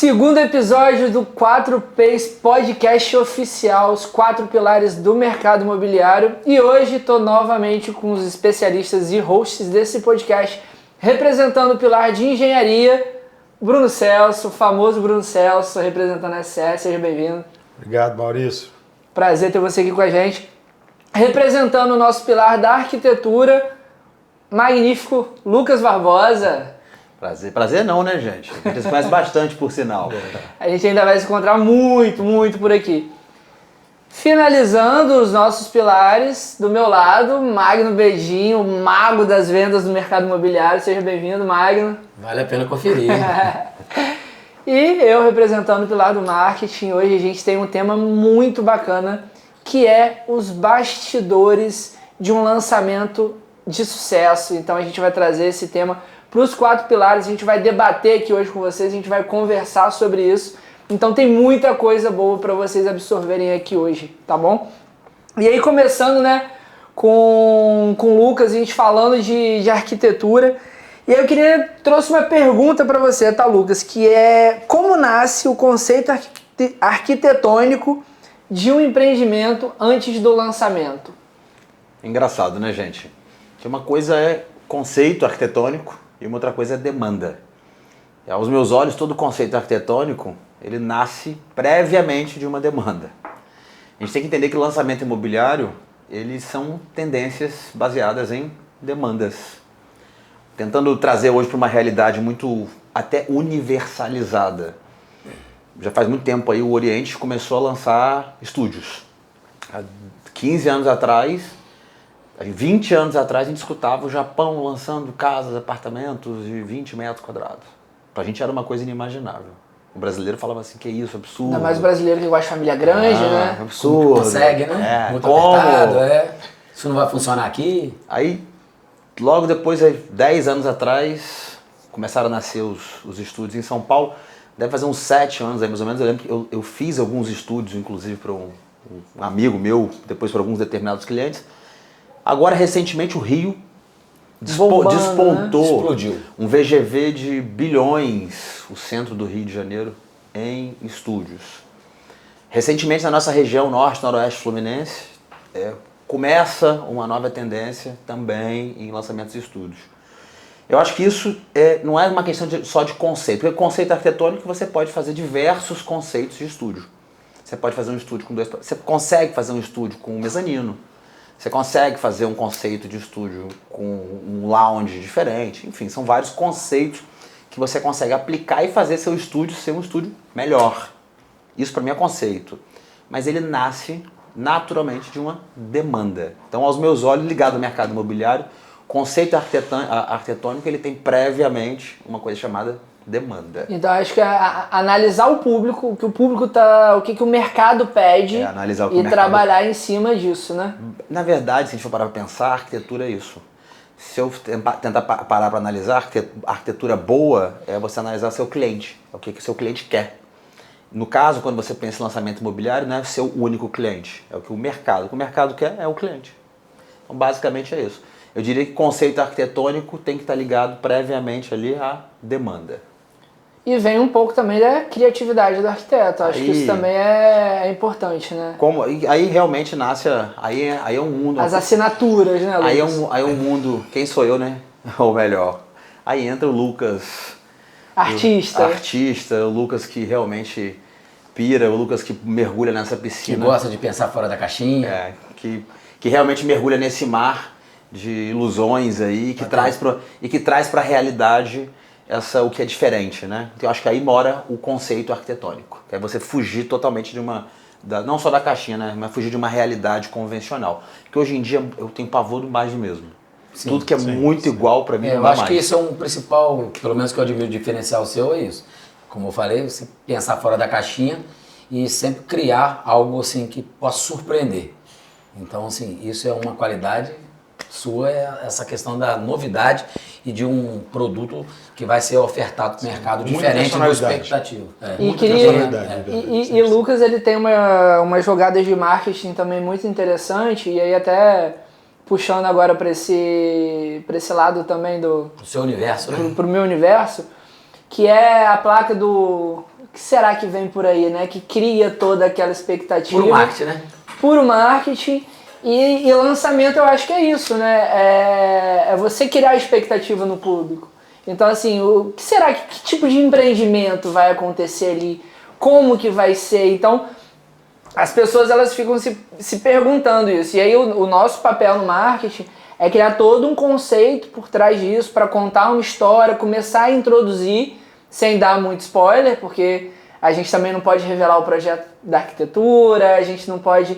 Segundo episódio do 4Ps Podcast Oficial, os 4 pilares do mercado imobiliário. E hoje estou novamente com os especialistas e hosts desse podcast, representando o pilar de engenharia, Bruno Celso, o famoso Bruno Celso, representando a SCE. Seja bem-vindo. Obrigado, Maurício. Prazer ter você aqui com a gente. Representando o nosso pilar da arquitetura, magnífico Lucas Barbosa. Prazer não, né, gente? A gente se conhece bastante, por sinal. A gente ainda vai se encontrar muito por aqui. Finalizando os nossos pilares, do meu lado, Magno Beijinho, o mago das vendas do mercado imobiliário. Seja bem-vindo, Magno. Vale a pena conferir. E eu representando o pilar do marketing. Hoje a gente tem um tema muito bacana, que é os bastidores de um lançamento de sucesso. Então a gente vai trazer esse tema para os 4 pilares, a gente vai debater aqui hoje com vocês, a gente vai conversar sobre isso. Então tem muita coisa boa para vocês absorverem aqui hoje, tá bom? E aí começando, né, com o Lucas, a gente falando de arquitetura. E aí eu trouxe uma pergunta para você, tá, Lucas? Que é: como nasce o conceito arquitetônico de um empreendimento antes do lançamento? Engraçado, né, gente? Que uma coisa é conceito arquitetônico e uma outra coisa é demanda. E aos meus olhos, todo conceito arquitetônico, ele nasce previamente de uma demanda. A gente tem que entender que o lançamento imobiliário, eles são tendências baseadas em demandas. Tentando trazer hoje para uma realidade muito até universalizada. Já faz muito tempo aí o Oriente começou a lançar estúdios. Há 15 anos atrás, 20 anos atrás, a gente escutava o Japão lançando casas, apartamentos de 20 metros quadrados. Pra gente era uma coisa inimaginável. O brasileiro falava assim, que isso, absurdo. Ainda mais o brasileiro que gosta de família grande, né? Absurdo. Consegue, né? Muito como? apertado, Isso não vai funcionar aqui. Aí, logo depois, 10 anos atrás, começaram a nascer os estúdios em São Paulo. Deve fazer uns 7 anos aí, mais ou menos. Eu lembro que eu fiz alguns estúdios, inclusive para um amigo meu, depois para alguns determinados clientes. Agora, recentemente, o Rio despontou, né? Explodiu. Um VGV de bilhões, o centro do Rio de Janeiro, em estúdios. Recentemente, na nossa região norte, noroeste fluminense, começa uma nova tendência também em lançamentos de estúdios. Eu acho que isso não é uma questão só de conceito, porque conceito arquitetônico você pode fazer diversos conceitos de estúdio. Você pode fazer um estúdio com você consegue fazer um estúdio com um mezanino. Você consegue fazer um conceito de estúdio com um lounge diferente. Enfim, são vários conceitos que você consegue aplicar e fazer seu estúdio ser um estúdio melhor. Isso para mim é conceito. Mas ele nasce naturalmente de uma demanda. Então, aos meus olhos, ligado ao mercado imobiliário, conceito arquitetônico ele tem previamente uma coisa chamada demanda. Então acho que analisar o público, o que o público tá, o que o mercado pede e trabalhar em cima disso, né? Na verdade, se a gente for parar para pensar, a arquitetura é isso. Se eu tentar parar para analisar, a arquitetura boa é você analisar seu cliente, é o que o seu cliente quer. No caso, quando você pensa em lançamento imobiliário, não é o seu único cliente, é o que o mercado quer é o cliente. Então, basicamente é isso. Eu diria que conceito arquitetônico tem que estar ligado previamente ali à demanda. E vem um pouco também da criatividade do arquiteto. Acho que isso também é importante, né? Aí realmente nasce, aí é um mundo... As assinaturas, né, Lucas? Aí é um mundo... Quem sou eu, né? Ou melhor, aí entra o Lucas... Artista, o Lucas que realmente pira, o Lucas que mergulha nessa piscina. Que gosta de pensar fora da caixinha. Que realmente mergulha nesse mar de ilusões aí, que traz para a realidade o que é diferente, né? Então eu acho que aí mora o conceito arquitetônico, que é você fugir totalmente não só da caixinha, né? Mas fugir de uma realidade convencional. Porque hoje em dia eu tenho pavor do mais do mesmo. Sim, tudo que é muito igual para mim não dá mais. Eu acho que isso é um principal, pelo menos que eu admiro diferencial seu, é isso. Como eu falei, você pensar fora da caixinha e sempre criar algo assim que possa surpreender. Então, assim, isso é uma qualidade sua, essa questão da novidade e de um produto que vai ser ofertado para o mercado diferente do expectativo. E Lucas, ele tem uma jogada de marketing também muito interessante, e aí até puxando agora para esse lado também do seu universo, pro meu universo, que é a placa do que será que vem por aí, né? Que cria toda aquela expectativa. Puro marketing, né? Puro marketing. E lançamento eu acho que é isso, né? É você criar expectativa no público. Então, assim, o que será que tipo de empreendimento vai acontecer ali? Como que vai ser? Então, as pessoas elas ficam se perguntando isso. E aí o nosso papel no marketing é criar todo um conceito por trás disso, para contar uma história, começar a introduzir, sem dar muito spoiler, porque a gente também não pode revelar o projeto da arquitetura, a gente não pode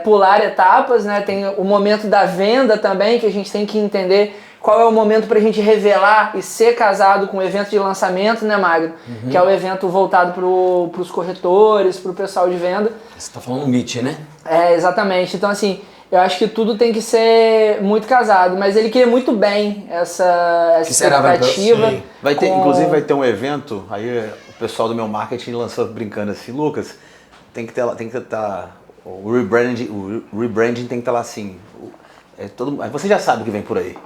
pular etapas, né? Tem o momento da venda também, que a gente tem que entender qual é o momento para a gente revelar e ser casado com o evento de lançamento, né, Magno? Uhum. Que é o evento voltado para os corretores, para o pessoal de venda. Você está falando meet, né? Exatamente. Então, assim, eu acho que tudo tem que ser muito casado, mas ele queria muito bem essa expectativa. Vai ter, inclusive vai ter um evento, aí o pessoal do meu marketing lançou brincando assim, Lucas, tem que estar o rebranding tem que estar lá assim, você já sabe o que vem por aí.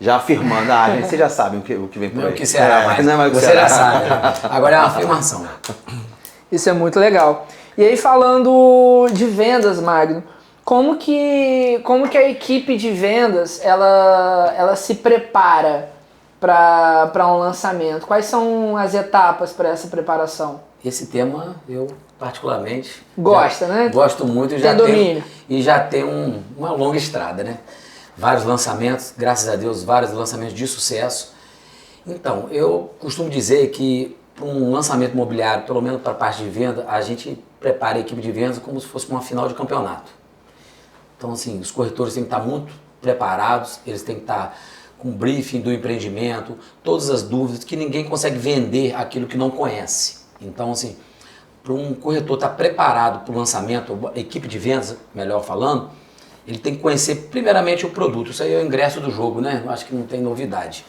Já afirmando, gente, você já sabe o que vem por aí. Não é o que será mais. Não é mais o que você já sabe. Agora é uma afirmação. Isso é muito legal. E aí falando de vendas, Magno, como que a equipe de vendas ela se prepara para um lançamento? Quais são as etapas para essa preparação? Esse tema eu particularmente gosta, né? Gosto muito e já tem uma longa estrada, né? Vários lançamentos, graças a Deus, vários lançamentos de sucesso. Então, eu costumo dizer que para um lançamento imobiliário, pelo menos para a parte de venda, a gente prepara a equipe de vendas como se fosse uma final de campeonato. Então, assim, os corretores têm que estar muito preparados, eles têm que estar com o briefing do empreendimento, todas as dúvidas, que ninguém consegue vender aquilo que não conhece. Então, assim, para um corretor estar preparado para o lançamento, a equipe de vendas, melhor falando, ele tem que conhecer primeiramente o produto. Isso aí é o ingresso do jogo, né? Eu acho que não tem novidade.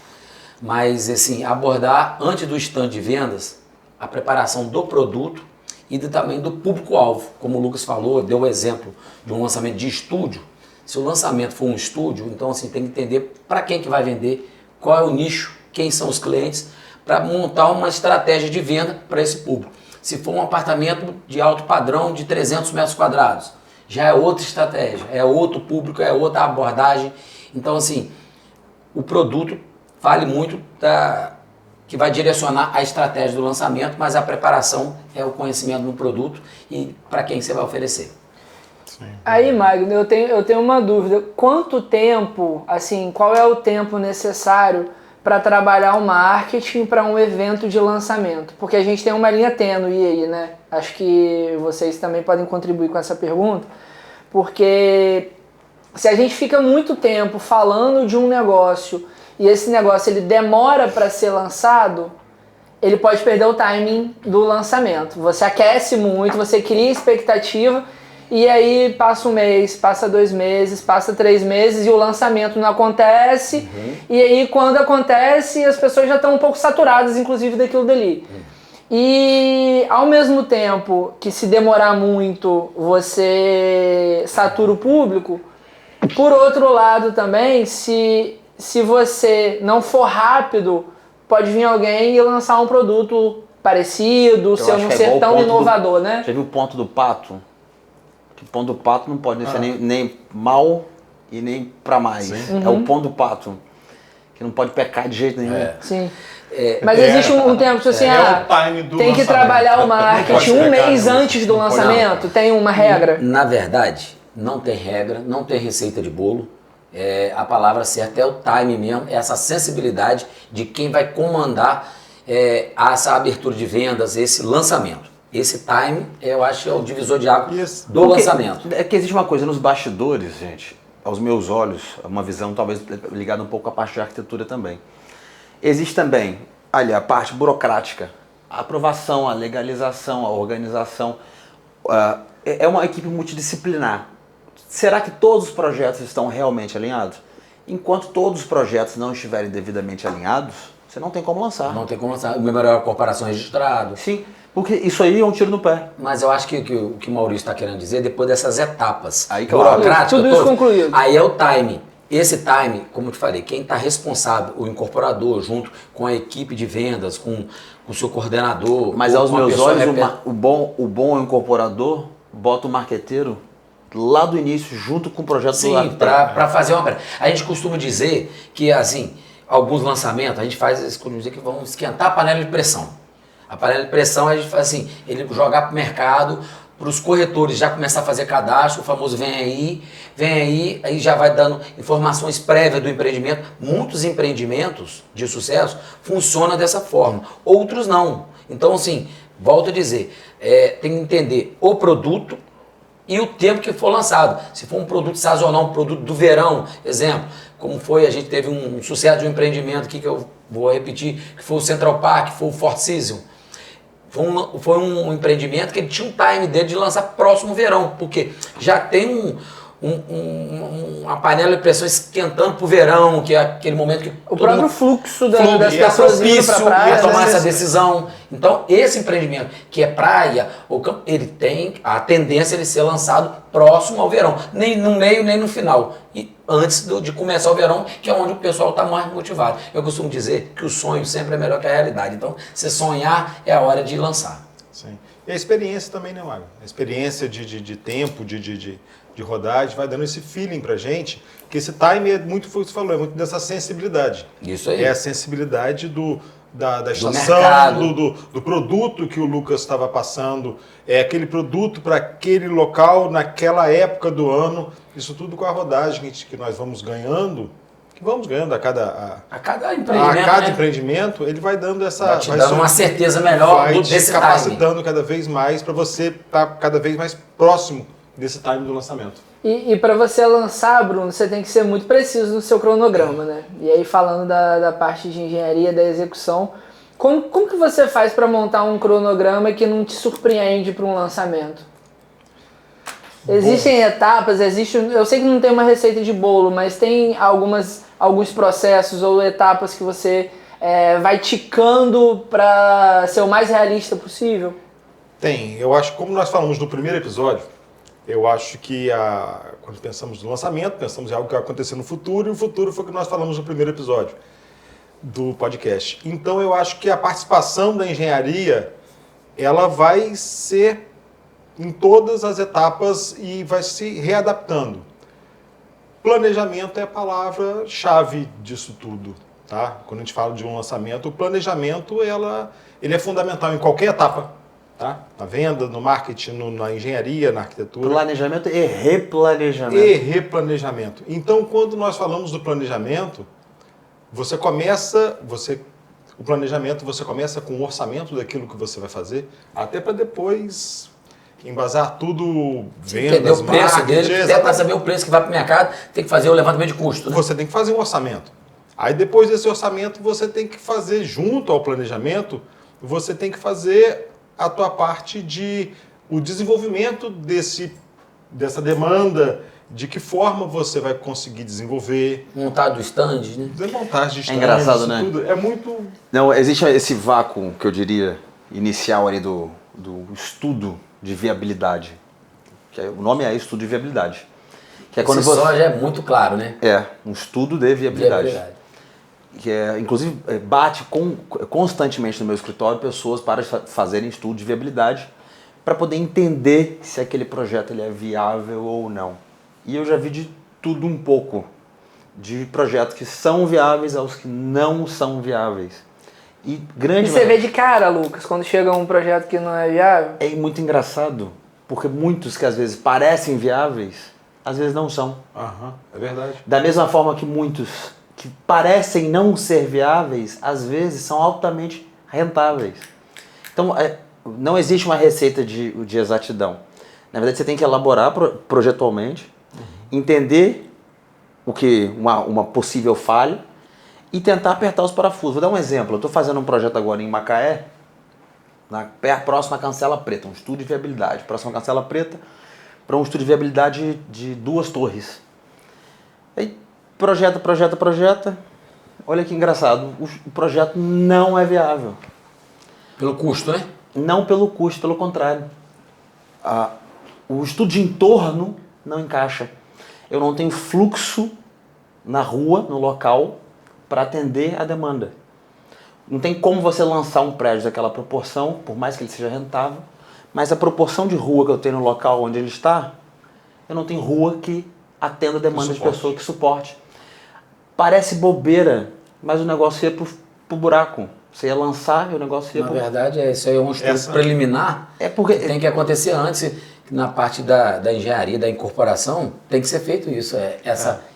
Mas, assim, abordar antes do stand de vendas a preparação do produto e também do público-alvo. Como o Lucas falou, deu o exemplo de um lançamento de estúdio. Se o lançamento for um estúdio, então assim, tem que entender para quem que vai vender, qual é o nicho, quem são os clientes, para montar uma estratégia de venda para esse público. Se for um apartamento de alto padrão de 300 metros quadrados, já é outra estratégia, é outro público, é outra abordagem. Então, assim, o produto vale muito que vai direcionar a estratégia do lançamento, mas a preparação é o conhecimento do produto e para quem você vai oferecer. Sim. Aí, Magno, eu tenho uma dúvida. Quanto tempo, assim, qual é o tempo necessário para trabalhar o marketing para um evento de lançamento? Porque a gente tem uma linha tênue aí, né? Acho que vocês também podem contribuir com essa pergunta, porque se a gente fica muito tempo falando de um negócio e esse negócio ele demora para ser lançado, ele pode perder o timing do lançamento. Você aquece muito, você cria expectativa e aí passa um mês, passa 2 meses, passa 3 meses e o lançamento não acontece. Uhum. E aí quando acontece as pessoas já estão um pouco saturadas inclusive daquilo dali. Uhum. E ao mesmo tempo que se demorar muito você satura o público, por outro lado também, se você não for rápido, pode vir alguém e lançar um produto parecido, se não ser tão inovador, né? Já viu o ponto do pato? O ponto do pato não pode ser nem mal e nem pra mais. É o ponto do pato, que não pode pecar de jeito nenhum. Sim. Mas existe um tempo, tipo assim, tem que trabalhar o marketing um mês antes do lançamento? Tem uma regra? Na verdade, não tem regra, não tem receita de bolo. A palavra certa é o time mesmo, essa sensibilidade de quem vai comandar essa abertura de vendas, esse lançamento. Esse time, eu acho que é o divisor de águas do lançamento. É que existe uma coisa nos bastidores, gente, aos meus olhos, uma visão talvez ligada um pouco à parte de arquitetura também. Existe também ali a parte burocrática, a aprovação, a legalização, a organização. É uma equipe multidisciplinar. Será que todos os projetos estão realmente alinhados? Enquanto todos os projetos não estiverem devidamente alinhados, você não tem como lançar. Não tem como lançar. O memorial de corporação registrado. Sim, porque isso aí é um tiro no pé. Mas eu acho que o que o Maurício está querendo dizer, depois dessas etapas aí, claro, burocráticas, tudo isso concluído. Aí é o time. esse time, como eu te falei, quem está responsável, o incorporador, junto com a equipe de vendas, com o seu coordenador... Mas aos com a meus pessoa olhos, o bom incorporador bota o marqueteiro lá do início, junto com o projeto do Sim, arquiteto. para fazer uma... A gente costuma dizer que, assim, alguns lançamentos, a gente costuma dizer que vamos esquentar a panela de pressão. A panela de pressão, a gente faz assim, ele jogar para o mercado, para os corretores já começar a fazer cadastro, o famoso vem aí já vai dando informações prévias do empreendimento. Muitos empreendimentos de sucesso funcionam dessa forma, outros não. Então, assim, volto a dizer, tem que entender o produto e o tempo que for lançado. Se for um produto sazonal, um produto do verão, exemplo, como foi, a gente teve um sucesso de um empreendimento aqui que eu vou repetir, que foi o Central Park, foi o Four Seasons. Foi um empreendimento que ele tinha um time dele de lançar próximo verão, porque já tem uma panela de pressão esquentando pro verão, que é aquele momento que o próprio fluxo das pessoas indo pra praia, a tomar essa decisão. Então, esse empreendimento, que é praia, ou campo, ele tem a tendência de ser lançado próximo ao verão, nem no meio, nem no final. E antes de começar o verão, que é onde o pessoal está mais motivado. Eu costumo dizer que o sonho sempre é melhor que a realidade. Então, se sonhar, é a hora de lançar. Sim. E a experiência também, né, Mário? A experiência de tempo, de rodagem, vai dando esse feeling pra gente, que esse time é muito, foi o que você falou, é muito dessa sensibilidade. Isso aí. É a sensibilidade da estação, mercado. do produto que o Lucas estava passando, é aquele produto para aquele local, naquela época do ano, isso tudo com a rodagem que nós vamos ganhando, a cada empreendimento, ele vai dando essa... Vai te dando uma certeza melhor desse time. Vai te capacitando cada vez mais para você estar cada vez mais próximo desse time do lançamento. E para você lançar, Bruno, você tem que ser muito preciso no seu cronograma, né? E aí falando da parte de engenharia, da execução, como que você faz para montar um cronograma que não te surpreende para um lançamento? Existem etapas, eu sei que não tem uma receita de bolo, mas tem alguns processos ou etapas que você vai ticando para ser o mais realista possível? Tem. Eu acho que, como nós falamos no primeiro episódio, eu acho que quando pensamos no lançamento, pensamos em algo que vai acontecer no futuro, e o futuro foi o que nós falamos no primeiro episódio do podcast. Então eu acho que a participação da engenharia, ela vai ser em todas as etapas e vai se readaptando. Planejamento é a palavra-chave disso tudo, tá? Quando a gente fala de um lançamento, o planejamento ele é fundamental em qualquer etapa, tá? Na venda, no marketing, na engenharia, na arquitetura. Planejamento e replanejamento. Então, quando nós falamos do planejamento, você começa com o orçamento daquilo que você vai fazer, até para depois embasar tudo, vendas, o preço marketing, dele, até para saber o preço que vai para o mercado, tem que fazer o levantamento de custo. Né? Você tem que fazer um orçamento. Aí depois desse orçamento, você tem que fazer, junto ao planejamento, você tem que fazer a tua parte o desenvolvimento dessa demanda, de que forma você vai conseguir desenvolver. Montagem do stand, né? Montagem de stand. É engraçado, né? Tudo. É muito... Não, existe esse vácuo, que eu diria, inicial ali do estudo de viabilidade. O nome é estudo de viabilidade. Que é quando você... só já é muito claro, né? Um estudo de viabilidade. Que inclusive, bate constantemente no meu escritório pessoas para fazerem estudo de viabilidade para poder entender se aquele projeto ele é viável ou não. E eu já vi de tudo um pouco, de projetos que são viáveis aos que não são viáveis. E você vê de cara, Lucas, quando chega um projeto que não é viável? É muito engraçado, porque muitos que às vezes parecem viáveis, às vezes não são. É verdade. Da mesma forma que muitos que parecem não ser viáveis, às vezes são altamente rentáveis. Então, não existe uma receita de exatidão. Na verdade, você tem que elaborar projetualmente, entender uma possível falha e tentar apertar os parafusos. Vou dar um exemplo. Eu estou fazendo um projeto agora em Macaé, próximo à Cancela Preta, um estudo de viabilidade. Próximo à Cancela Preta, para um estudo de viabilidade de 2 torres. Aí, projeta. Olha que engraçado, o projeto não é viável. Pelo custo, né? Não pelo custo, pelo contrário. O estudo de entorno não encaixa. Eu não tenho fluxo na rua, no local, para atender a demanda. Não tem como você lançar um prédio daquela proporção, por mais que ele seja rentável, mas a proporção de rua que eu tenho no local onde ele está, eu não tenho rua que atenda a demanda de pessoa, que suporte. Parece bobeira, mas o negócio ia pro buraco. Você ia lançar e o negócio ia Na verdade, isso aí é um estudo preliminar. É porque tem que acontecer antes, na parte da engenharia, da incorporação, tem que ser feito isso.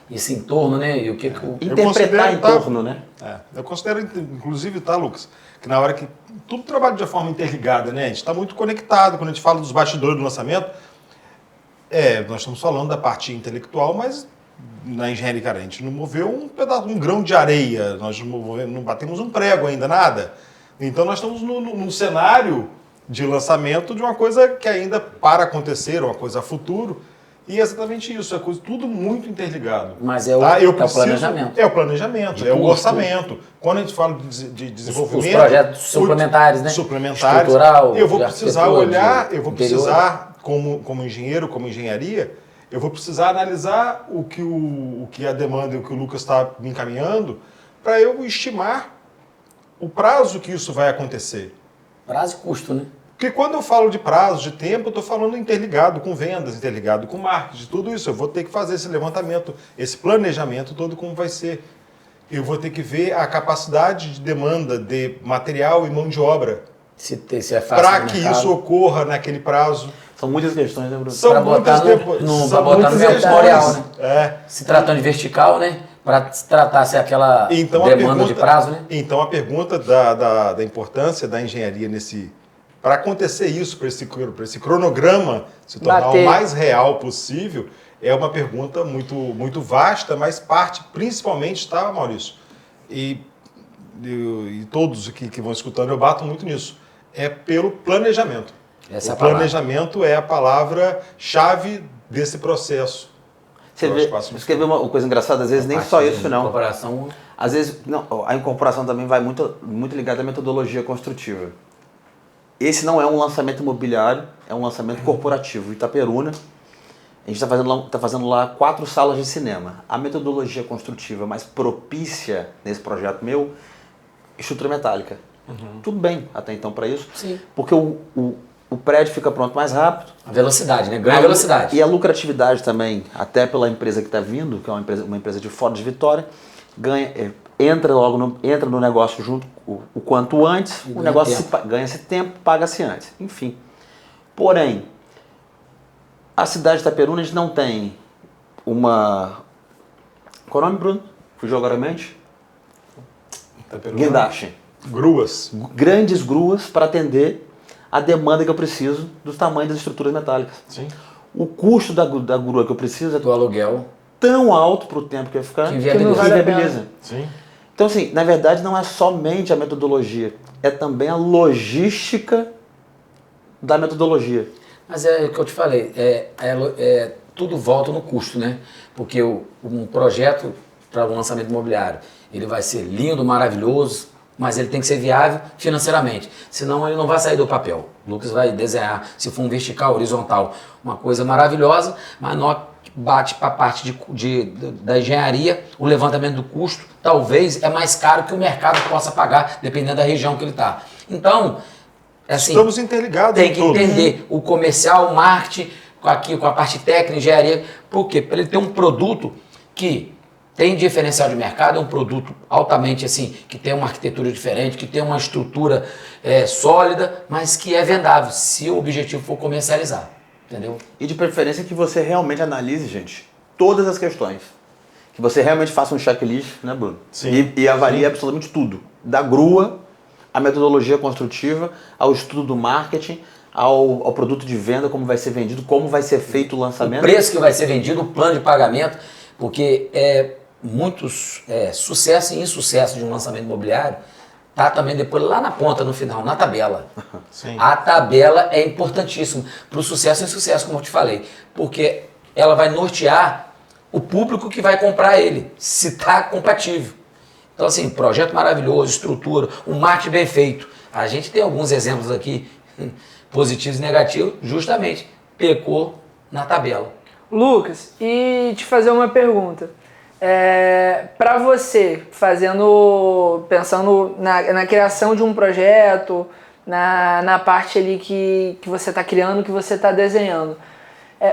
Esse entorno, né? E o que o... Interpretar entorno, né? Eu considero, inclusive, tá, Lucas, que na hora que tudo trabalha de forma interligada, né? A gente está muito conectado. Quando a gente fala dos bastidores do lançamento, nós estamos falando da parte intelectual, mas na engenharia, cara, a gente não moveu um grão de areia, nós não batemos um prego ainda, nada. Então nós estamos num cenário de lançamento de uma coisa que ainda para acontecer, uma coisa a futuro, e é exatamente isso, é tudo muito interligado. Mas o planejamento. É o planejamento, é o orçamento. Quando a gente fala de desenvolvimento... Os projetos suplementares, né? Suplementares. Estrutural, eu vou precisar olhar, eu vou precisar, como engenheiro, como engenharia, eu vou precisar analisar o que a demanda e o que o Lucas está me encaminhando para eu estimar o prazo que isso vai acontecer. Prazo e custo, né? Porque quando eu falo de prazo, de tempo, eu estou falando interligado com vendas, interligado com marketing, tudo isso. Eu vou ter que fazer esse levantamento, esse planejamento todo como vai ser. Eu vou ter que ver a capacidade de demanda de material e mão de obra. Se é fácil para que isso ocorra naquele prazo. São muitas questões, né, Bruno? Para botar no vetorial, né? Se tratando de vertical, né? Para se tratasse aquela demanda de prazo, né? Então a pergunta da importância da engenharia para acontecer isso, para esse cronograma se tornar o mais real possível, é uma pergunta muito, muito vasta, mas parte principalmente, tá, Maurício? E todos que vão escutando, eu bato muito nisso. É pelo planejamento. O planejamento é a palavra-chave desse processo. Você quer ver uma coisa engraçada? Às vezes nem só isso, não. Às vezes, a incorporação também vai muito ligada à metodologia construtiva. Esse não é um lançamento imobiliário, é um lançamento corporativo. Itaperuna, a gente está fazendo lá 4 salas de cinema. A metodologia construtiva mais propícia nesse projeto meu, estrutura metálica. Tudo bem até então para isso, sim, porque o prédio fica pronto mais rápido. A velocidade, né? Ganha velocidade. E a lucratividade também, até pela empresa que está vindo, que é uma empresa de fora de Vitória, entra no negócio junto o quanto antes, o negócio ganha-se tempo, paga-se antes. Enfim. Porém, a cidade de Itaperuna, a gente não tem uma... Qual é o nome, Bruno? Fugiu agora a mente? Guindaste. Gruas. Grandes gruas para atender a demanda que eu preciso dos tamanhos das estruturas metálicas. Sim. O custo da grua que eu preciso é do aluguel tão alto para o tempo que vai ficar que não viabiliza. Sim. Então, assim, na verdade, não é somente a metodologia, é também a logística da metodologia. Mas é o que eu te falei, tudo volta no custo, né? Porque um projeto para o lançamento imobiliário, ele vai ser lindo, maravilhoso, mas ele tem que ser viável financeiramente, senão ele não vai sair do papel. O Lucas vai desenhar, se for um vertical, horizontal, uma coisa maravilhosa, mas não bate para a parte da engenharia, o levantamento do custo, talvez é mais caro que o mercado possa pagar, dependendo da região que ele está. Então, assim, estamos interligados. Tem que entender o comercial, o marketing, com a parte técnica, engenharia. Por quê? Para ele ter um produto que tem diferencial de mercado, é um produto altamente assim, que tem uma arquitetura diferente, que tem uma estrutura sólida, mas que é vendável, se o objetivo for comercializar. Entendeu? E de preferência que você realmente analise, gente, todas as questões. Que você realmente faça um checklist, né, Bruno? Sim. E avalie absolutamente tudo. Da grua, à metodologia construtiva, ao estudo do marketing, ao produto de venda, como vai ser vendido, como vai ser feito o lançamento. O preço que vai ser vendido, o plano de pagamento, porque muitos sucesso e insucesso de um lançamento imobiliário tá também depois lá na ponta, no final, na tabela. Sim. A tabela é importantíssima para o sucesso e insucesso, como eu te falei, porque ela vai nortear o público que vai comprar ele, se está compatível. Então, assim, projeto maravilhoso, estrutura, um marketing bem feito. A gente tem alguns exemplos aqui, positivos e negativos, justamente pecou na tabela. Lucas, e te fazer uma pergunta. Para você, pensando na criação de um projeto, na parte ali que você está criando, que você está desenhando,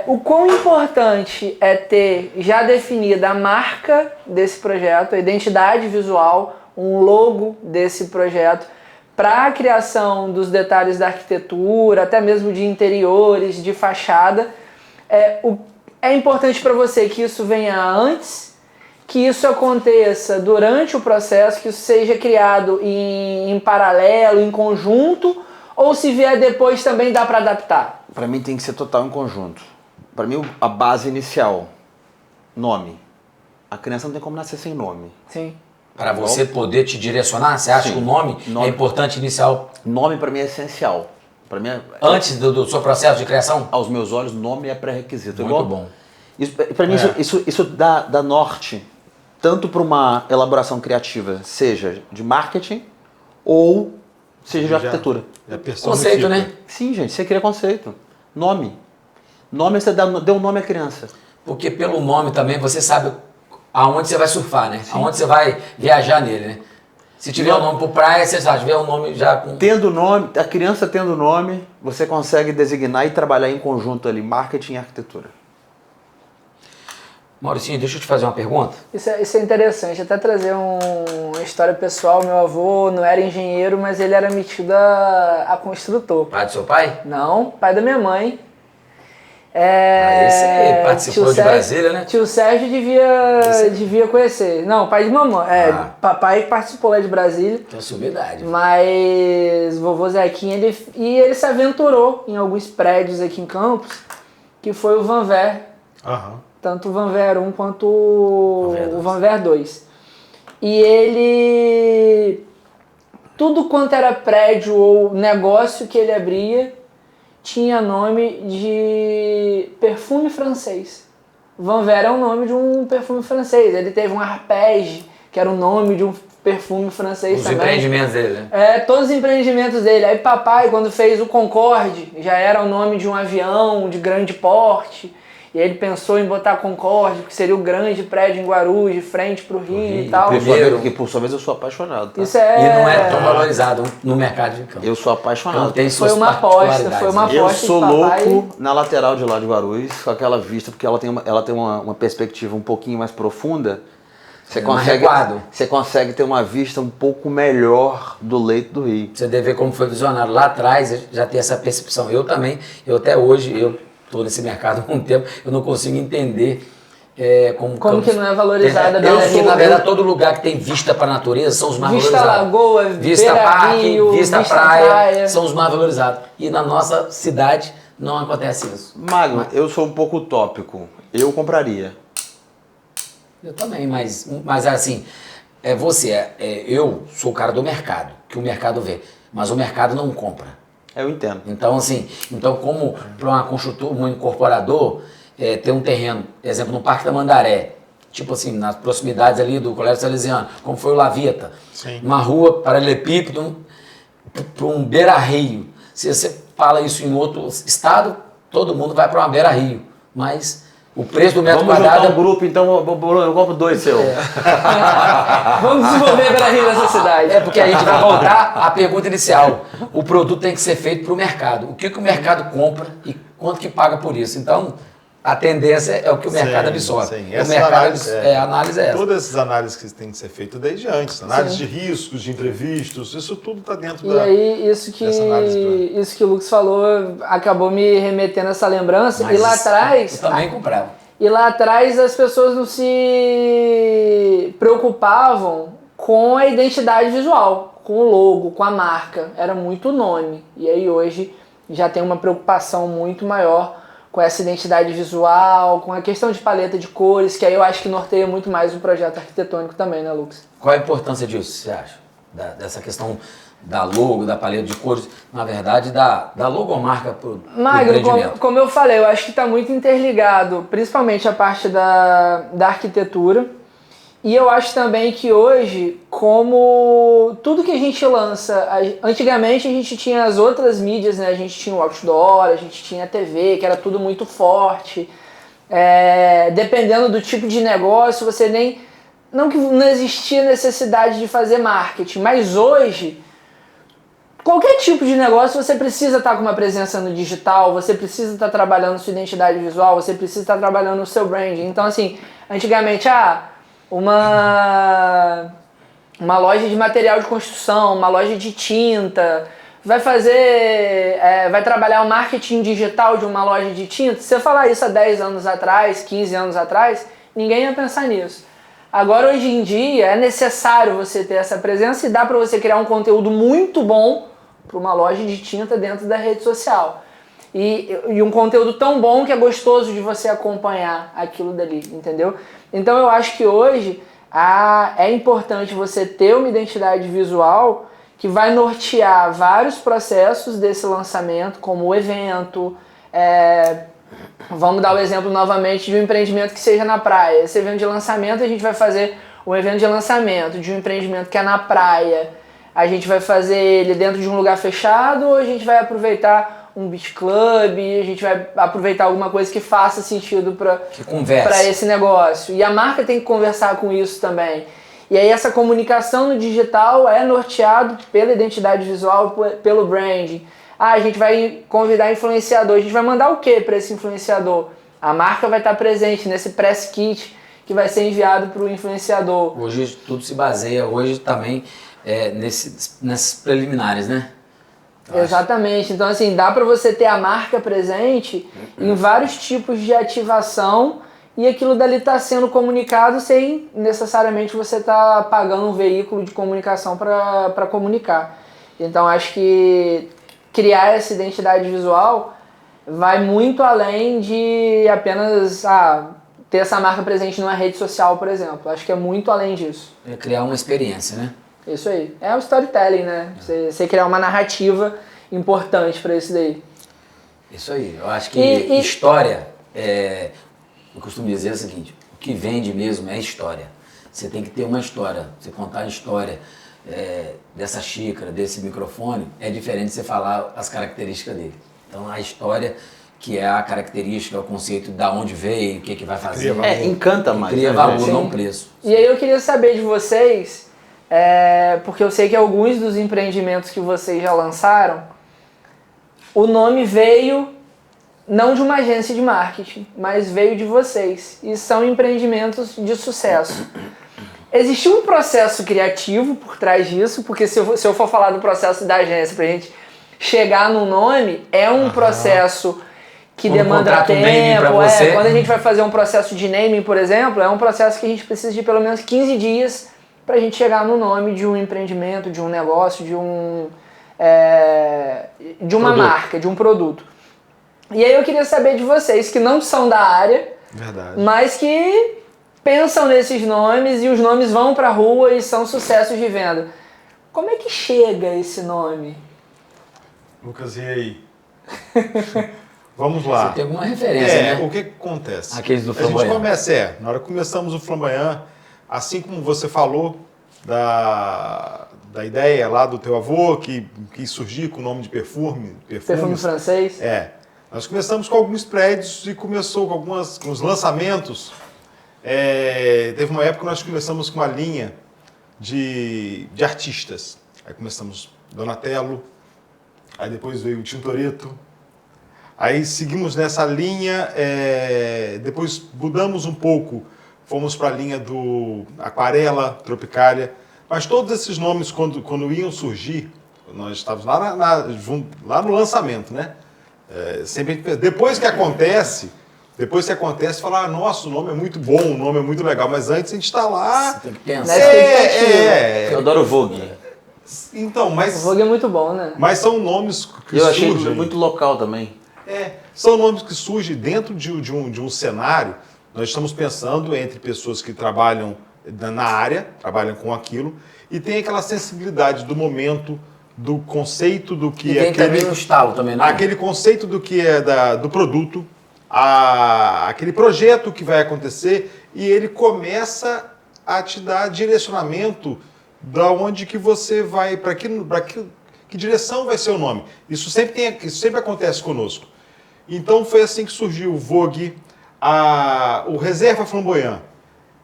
o quão importante é ter já definida a marca desse projeto, a identidade visual, um logo desse projeto, para a criação dos detalhes da arquitetura, até mesmo de interiores, de fachada. É importante para você que isso venha antes, que isso aconteça durante o processo, que isso seja criado em paralelo, em conjunto, ou se vier depois também dá para adaptar? Para mim tem que ser total em conjunto. Para mim a base inicial, nome. A criança não tem como nascer sem nome. Sim. Para você poder te direcionar, você acha que o nome é importante inicial? Nome para mim é essencial. Para mim antes do seu processo de criação? Aos meus olhos, nome é pré-requisito. Muito bom. Para mim isso dá norte tanto para uma elaboração criativa, seja de marketing ou seja de arquitetura. Conceito, né? Sim, gente, você cria conceito. Nome. Nome você deu um nome à criança. Porque pelo nome também você sabe aonde você vai surfar, né? Sim. Aonde você vai viajar nele, né? Se tiver um nome por praia, você já tiver um nome já com... Tendo nome, a criança tendo nome, você consegue designar e trabalhar em conjunto ali, marketing e arquitetura. Mauricinho, deixa eu te fazer uma pergunta. Isso é interessante, até trazer uma história pessoal. Meu avô não era engenheiro, mas ele era metido a construtor. Pai do seu pai? Não, pai da minha mãe. Esse participou de Brasília, né? Tio Sérgio devia conhecer. Não, pai de mamãe. Papai participou lá de Brasília. Tem sumidade. Mas vovô Zequinha, ele se aventurou em alguns prédios aqui em Campos, que foi o Vanver. Tanto o Vanver 1 quanto o Vanver 2. E ele... Tudo quanto era prédio ou negócio que ele abria tinha nome de perfume francês. Vanver é o nome de um perfume francês. Ele teve um Arpege, que era o nome de um perfume francês também. Os empreendimentos dele, né? Todos os empreendimentos dele. Aí papai, quando fez o Concorde, já era o nome de um avião de grande porte. E ele pensou em botar Concorde, que seria o grande prédio em Guarulhos, de frente pro Rio e tal. Por sua vez eu sou apaixonado, tá? E não é tão valorizado no mercado de campo. Eu sou apaixonado. Tem foi uma aposta, Eu sou louco na lateral de lá de Guarulhos, com aquela vista, porque ela tem uma perspectiva um pouquinho mais profunda. Você consegue ter uma vista um pouco melhor do leito do rio. Você deve ver como foi visionário. Lá atrás já tem essa percepção. Eu também, até hoje, estou nesse mercado há um tempo, eu não consigo entender como que não é valorizada. Na verdade, todo lugar que tem vista para a natureza são os mais valorizados. Vista Lagoa, Vista Parque, Vista Praia, são os mais valorizados. E na nossa cidade não acontece isso. Magno, eu sou um pouco utópico. Eu compraria. Eu também, mas assim, eu sou o cara do mercado, que o mercado vê, mas o mercado não compra. Eu entendo. Então, assim, como para uma construtora, um incorporador, ter um terreno, exemplo, no Parque da Mandaré, tipo assim, nas proximidades ali do Colégio Salesiano, como foi o Lavita, uma rua paralelepípedo para um beira-rio. Se você fala isso em outro estado, todo mundo vai para uma beira-rio, mas o preço do metro quadrado... Vamos juntar um grupo, então eu compro 2 seu. Vamos desenvolver beira-rio nessa cidade. Porque a gente vai voltar à pergunta inicial. O produto tem que ser feito para o mercado. O que o mercado compra e quanto que paga por isso. Então, a tendência é o que o mercado absorve. O mercado, a análise é essa. Todas essas análises que têm que ser feitas desde antes. Análise de riscos, de imprevistos, isso tudo está dentro dessa análise. Isso que o Lucas falou acabou me remetendo a essa lembrança. Mas e lá atrás... Eu também comprava. E lá atrás as pessoas não se preocupavam com a identidade visual, com o logo, com a marca. Era muito nome. E aí hoje já tem uma preocupação muito maior com essa identidade visual, com a questão de paleta de cores, que aí eu acho que norteia muito mais o projeto arquitetônico também, né, Lucas? Qual a importância disso, você acha? Dessa questão da logo, da paleta de cores, na verdade, da logomarca para o empreendimento? Como eu falei, eu acho que está muito interligado, principalmente a parte da arquitetura. E eu acho também que hoje, como tudo que a gente lança, antigamente a gente tinha as outras mídias, né? A gente tinha o outdoor, a gente tinha a TV, que era tudo muito forte. dependendo do tipo de negócio, você nem... Não que não existia necessidade de fazer marketing, mas hoje, qualquer tipo de negócio você precisa estar com uma presença no digital, você precisa estar trabalhando sua identidade visual, você precisa estar trabalhando o seu branding. Então, assim, antigamente, uma loja de material de construção, uma loja de tinta, vai trabalhar o marketing digital de uma loja de tinta. Se você falar isso há 10 anos atrás, 15 anos atrás, ninguém ia pensar nisso. Agora, hoje em dia, é necessário você ter essa presença e dá para você criar um conteúdo muito bom para uma loja de tinta dentro da rede social. E um conteúdo tão bom que é gostoso de você acompanhar aquilo dali, entendeu? Então eu acho que hoje é importante você ter uma identidade visual que vai nortear vários processos desse lançamento, como o evento. Vamos dar o exemplo novamente de um empreendimento que seja na praia. Esse evento de lançamento, a gente vai fazer um evento de lançamento de um empreendimento que é na praia. A gente vai fazer ele dentro de um lugar fechado ou a gente vai aproveitar um beach club, a gente vai aproveitar alguma coisa que faça sentido para esse negócio. E a marca tem que conversar com isso também. E aí essa comunicação no digital é norteado pela identidade visual, pelo branding. A gente vai convidar influenciador, a gente vai mandar o que para esse influenciador? A marca vai estar presente nesse press kit que vai ser enviado para o influenciador. Hoje tudo se baseia, hoje também, nesses preliminares, né? Exatamente. Então, assim, dá para você ter a marca presente em vários tipos de ativação e aquilo dali está sendo comunicado sem necessariamente você estar pagando um veículo de comunicação para comunicar. Então, acho que criar essa identidade visual vai muito além de apenas ter essa marca presente numa rede social, por exemplo. Acho que é muito além disso. É criar uma experiência, né? Isso aí. É o storytelling, né? Você criar uma narrativa importante para isso daí. Isso aí. Eu acho que história, eu costumo dizer o seguinte, o que vende mesmo é história. Você tem que ter uma história. Você contar a história dessa xícara, desse microfone, é diferente de você falar as características dele. Então a história, que é a característica, o conceito de onde veio, o que vai fazer. Encanta mais. Cria valor, não preço. E aí eu queria saber de vocês, porque eu sei que alguns dos empreendimentos que vocês já lançaram, o nome veio não de uma agência de marketing, mas veio de vocês. E são empreendimentos de sucesso. Existiu um processo criativo por trás disso, porque se eu for falar do processo da agência pra gente chegar no nome, é um processo que demanda tempo. Quando a gente vai fazer um processo de naming, por exemplo, é um processo que a gente precisa de pelo menos 15 dias pra gente chegar no nome de um empreendimento, de um negócio, de uma marca, de um produto. E aí eu queria saber de vocês que não são da área, mas que pensam nesses nomes e os nomes vão pra rua e são sucessos de venda. Como é que chega esse nome? Lucas, e aí? Vamos lá. Você tem alguma referência, né? O que acontece? Aqueles do A Flamboyant. gente começa, na hora que começamos o Flamboyant, assim como você falou da ideia lá do teu avô, que surgiu com o nome de perfume francês. Nós começamos com alguns prédios e começou com os lançamentos. Teve uma época que nós começamos com uma linha de artistas. Aí começamos Donatello, aí depois veio o Tintoretto, aí seguimos nessa linha, depois mudamos um pouco, fomos para a linha do Aquarela, Tropicália, mas todos esses nomes quando iam surgir, nós estávamos lá no lançamento, né? Sempre depois que acontece, falar, nossa, o nome é muito bom, o nome é muito legal, mas antes a gente está lá... Você tem que pensar. Eu adoro o Vogue. Então, mas... O Vogue é muito bom, né? Mas são nomes que eu surgem... achei muito local também. São nomes que surgem dentro de um cenário. Nós estamos pensando entre pessoas que trabalham na área, trabalham com aquilo, e tem aquela sensibilidade do momento, do conceito do que tem também um estalo também, não? Aquele conceito do que é do produto, aquele projeto que vai acontecer, e ele começa a te dar direcionamento da onde que você vai, para que direção vai ser o nome. Isso sempre acontece conosco. Então foi assim que surgiu o Vogue, O Reserva Flamboyant,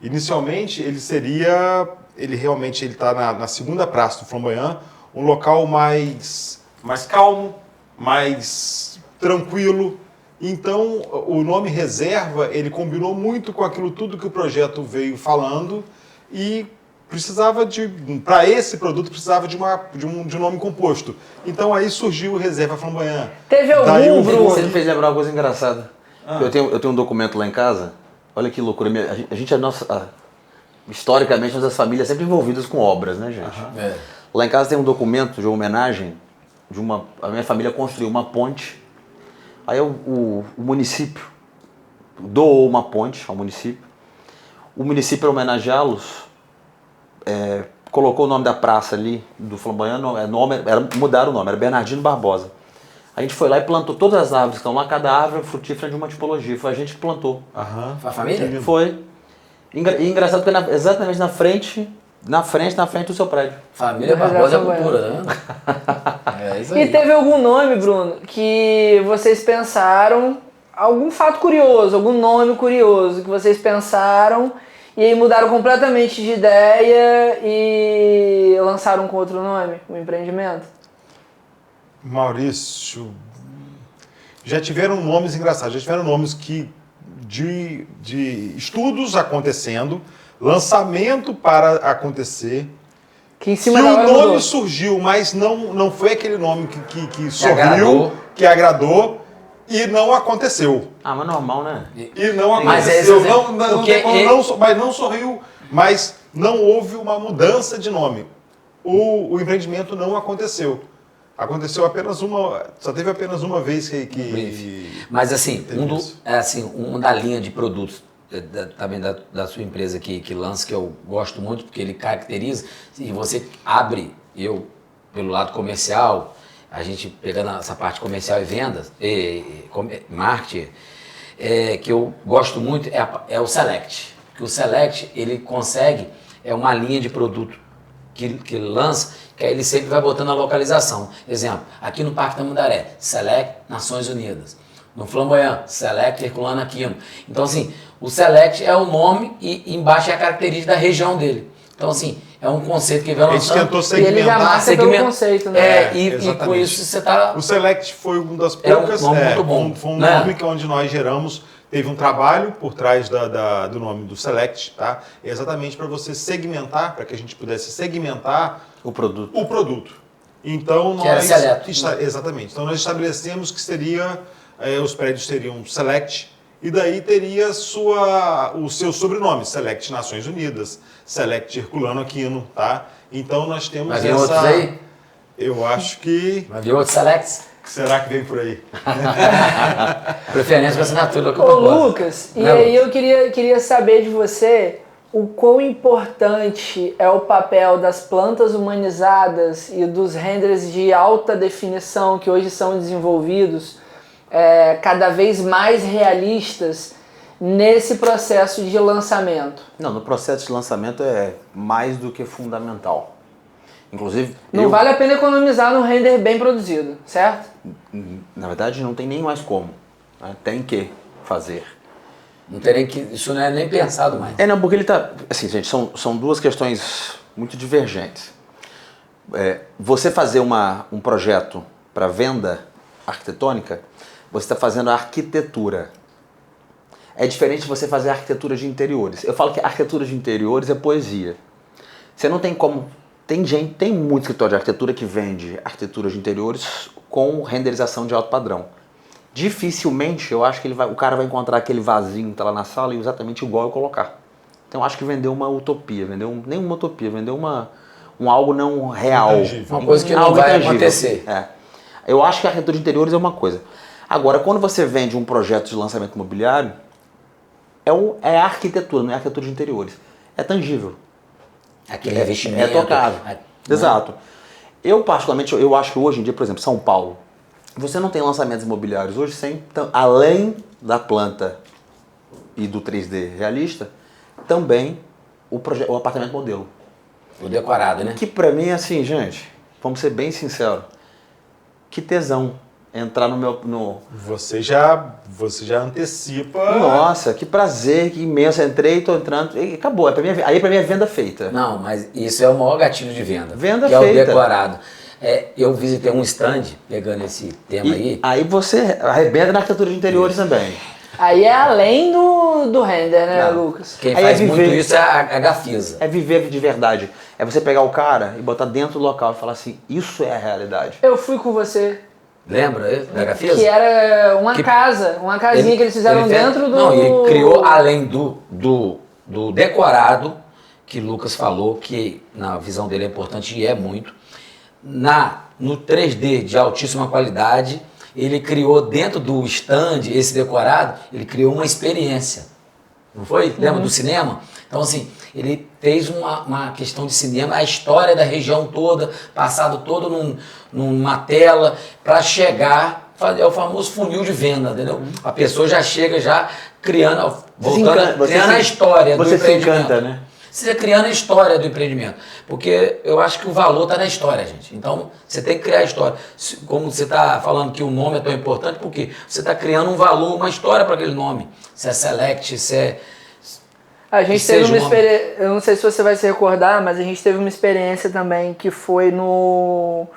inicialmente ele realmente está na segunda praça do Flamboyant, um local mais calmo, mais tranquilo. Então, o nome Reserva, ele combinou muito com aquilo tudo que o projeto veio falando e precisava para esse produto, precisava de um nome composto. Então, aí surgiu o Reserva Flamboyant. Teve algum, Bruno? Você me fez lembrar uma coisa engraçada. Eu tenho um documento lá em casa, olha que loucura. A gente historicamente, nossas famílias sempre envolvidas com obras, né, gente? Lá em casa tem um documento de uma homenagem, a minha família construiu uma ponte. Aí o município doou uma ponte ao município. O município, para homenageá-los, colocou o nome da praça ali, do Flamboyant, mudaram o nome, era Bernardino Barbosa. A gente foi lá e plantou todas as árvores que estão lá, cada árvore frutífera de uma tipologia. Foi a gente que plantou. Foi a família? Foi. E engraçado porque exatamente na frente do seu prédio. Família Barbosa é cultura, tá vendo? É isso aí. E teve algum nome, Bruno, que vocês pensaram, algum fato curioso, algum nome curioso que vocês pensaram e aí mudaram completamente de ideia e lançaram com outro nome, o empreendimento? Maurício, já tiveram nomes engraçados, já tiveram nomes de estudos acontecendo, lançamento para acontecer, Que em cima que da o hora nome mudou. surgiu, mas não foi aquele nome que sorriu, que agradou e não aconteceu. Ah, mas normal, né? E não Mas aconteceu, esse mas não sorriu, mas não houve uma mudança de nome. O empreendimento não aconteceu. Aconteceu só teve apenas uma vez que Mas assim, teve isso. uma da linha de produtos também da sua empresa que lança, que eu gosto muito, porque ele caracteriza, e você abre, pelo lado comercial, a gente pegando essa parte comercial e vendas, marketing, que eu gosto muito, é o Select. Que o Select, ele consegue, uma linha de produto que lança, que aí ele sempre vai botando a localização. Exemplo, aqui no Parque Tamandaré, Select Nações Unidas. No Flamboyant, Select Herculano Aquino. Então, assim, o Select é o nome e embaixo é a característica da região dele. Então, assim, é um conceito que vem a gente lançando. tentou E ele já segmentar. marca pelo conceito, né? E com exatamente. isso você está... O Select foi um das É um poucas. nome muito bom, Foi um né? nome onde nós geramos. Teve um trabalho por trás do nome do Select, tá? Exatamente para você segmentar, para que a gente pudesse segmentar O produto. o produto. Então Que era seleto. Exatamente. Então nós estabelecemos que os prédios teriam Select e daí teria o seu sobrenome, Select Nações Unidas, Select Herculano Aquino, tá? Então nós temos Vai vir outros aí? Eu acho que... Vai vir outros Selects? Será que vem por aí? Preferência com assinatura. Ô Lucas, e aí eu queria saber de você o quão importante é o papel das plantas humanizadas e dos renders de alta definição que hoje são desenvolvidos, cada vez mais realistas nesse processo de lançamento. Não, no processo de lançamento é mais do que fundamental. Inclusive, Não vale a pena economizar num render bem produzido, certo? na verdade, não tem nem mais como. Né? Tem que fazer. Não tem nem que... Isso não é nem pensado mais. Não, porque ele tá... Assim, gente, são duas questões muito divergentes. Você fazer um projeto para venda arquitetônica, você está fazendo a arquitetura. É diferente de você fazer a arquitetura de interiores. Eu falo que a arquitetura de interiores é poesia. Você não tem como... Tem muito escritório de arquitetura que vende arquitetura de interiores com renderização de alto padrão. Dificilmente, eu acho que o cara vai encontrar aquele vasinho que está lá na sala e exatamente igual eu colocar. Então, eu acho que vendeu uma utopia, nem uma utopia, vendeu um algo não real. Intangível. Uma coisa que não Algo vai intangível. acontecer. Eu acho que a arquitetura de interiores é uma coisa. Agora, quando você vende um projeto de lançamento imobiliário, é a arquitetura, não é a arquitetura de interiores. É tangível. Aquele investimento. É tocável. Exato. Eu, particularmente, eu acho que hoje em dia, por exemplo, São Paulo, você não tem lançamentos imobiliários hoje sem, além da planta e do 3D realista, também o apartamento modelo. O decorado, né? Que pra mim, assim, gente, vamos ser bem sinceros, que tesão. entrar no meu... No... Você já antecipa. Nossa, que prazer, que imenso. Entrei, tô entrando e acabou. Aí pra mim é venda feita. Não, mas isso é o maior gatilho de venda. Venda que feita. É o decorado. Eu visitei um stand, pegando esse tema Aí você arrebenta na arquitetura de interiores também. Aí é além do render, né, Lucas? Quem Aí faz é muito viver. isso é a Gafisa. É viver de verdade. É você pegar o cara e botar dentro do local e falar assim, isso é a realidade. Eu fui com você, Lembra da Gafisa? que era uma casinha que eles fizeram dentro do... Não, ele criou além do decorado, que Lucas falou, que na visão dele é importante e é muito, no 3D de altíssima qualidade, ele criou dentro do stand, esse decorado, ele criou uma experiência. Não foi? Lembra do cinema? Então, assim, ele fez uma questão de cinema, a história da região toda, passado todo numa tela, para chegar, é o famoso funil de venda, entendeu? A pessoa já chega criando, criando a história do empreendimento. Você se encanta, né? Você criando a história do empreendimento. Porque eu acho que o valor está na história, gente. Então, você tem que criar a história. Como você está falando que o nome é tão importante, porque você está criando um valor, uma história para aquele nome. Se é Select, se é... A gente teve uma experiência, eu não sei se você vai se recordar, mas a gente teve uma experiência também que foi num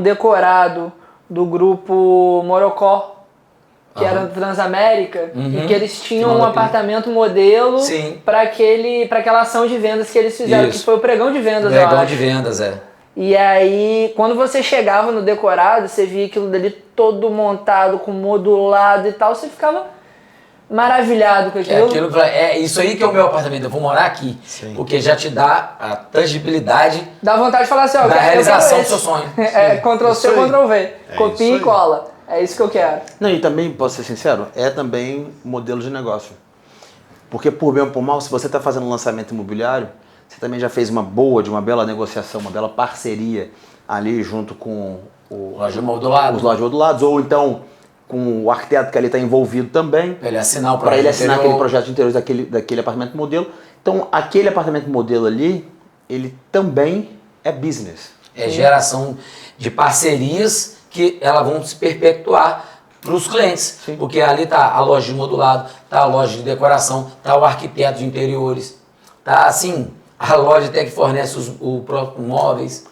decorado do grupo Morocó, que era do Transamérica, e que eles tinham um apartamento modelo para aquela ação de vendas que eles fizeram, que foi o pregão de vendas, eu acho. Pregão de vendas, E aí, quando você chegava no decorado, você via aquilo dali todo montado, com modulado e tal, você ficava maravilhado com aquilo. É isso aí que é o meu apartamento, eu vou morar aqui. Sim. Porque já te dá a tangibilidade. Dá vontade de falar assim, ó, da realização do seu sonho. Ctrl-C, Ctrl-V. Copia e cola. É isso que eu quero. Não, e também, posso ser sincero, é também modelo de negócio. Porque por bem ou por mal, se você está fazendo um lançamento imobiliário, você também já fez de uma bela negociação, uma bela parceria ali junto com os lojas modulados, ou então com o arquiteto que ali está envolvido também. Ele assinar o projeto. Para ele assinar aquele projeto de interiores daquele apartamento modelo. Então, aquele apartamento modelo ali, ele também é business. É geração de parcerias que elas vão se perpetuar para os clientes. Sim. Porque ali está a loja de modulado, está a loja de decoração, está o arquiteto de interiores, está assim, a loja até que fornece os móveis.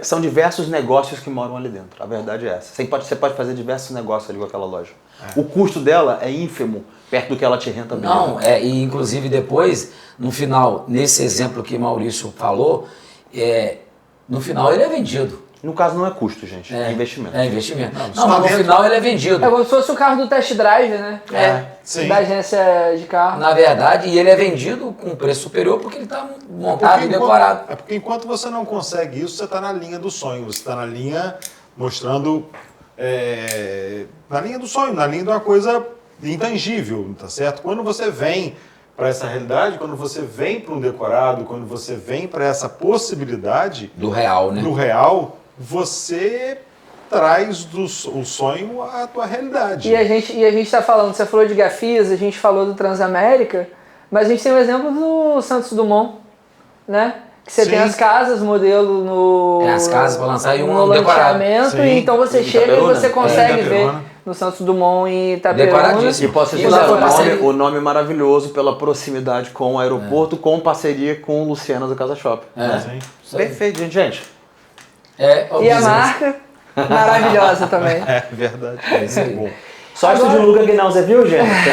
São diversos negócios que moram ali dentro, a verdade é essa. Você pode fazer diversos negócios ali com aquela loja. O custo dela é ínfimo perto do que ela te rentabiliza. Não, e inclusive depois, no final, nesse exemplo que Maurício falou, no final ele é vendido. No caso não é custo, gente, é investimento. É investimento. Não, mas no final ele é vendido. É como se fosse o carro do test drive, né? Sim. Da agência de carro. Na verdade, e ele é vendido com preço superior porque ele está montado e decorado. Porque enquanto você não consegue isso, você está na linha do sonho. Você está na linha mostrando... na linha do sonho, na linha de uma coisa intangível, tá certo? Quando você vem para essa realidade, quando você vem para um decorado, quando você vem para essa possibilidade... Do real, né? Do real... Você traz o sonho à tua realidade. E a gente está falando, você falou de Gafisa, a gente falou do Transamérica, mas a gente tem o exemplo do Santos Dumont, né? Que você tem as casas, modelo no... Tem as casas para lançar e um loteamento, e então você chega e você consegue ver no Santos Dumont e Itaperuna. E posso dizer o nome maravilhoso pela proximidade com o aeroporto, com parceria com o Luciano da Casa Shopping. Perfeito, gente. E a marca maravilhosa também. É verdade. É isso aí. Sócio de Luca Gnauze, viu, gente?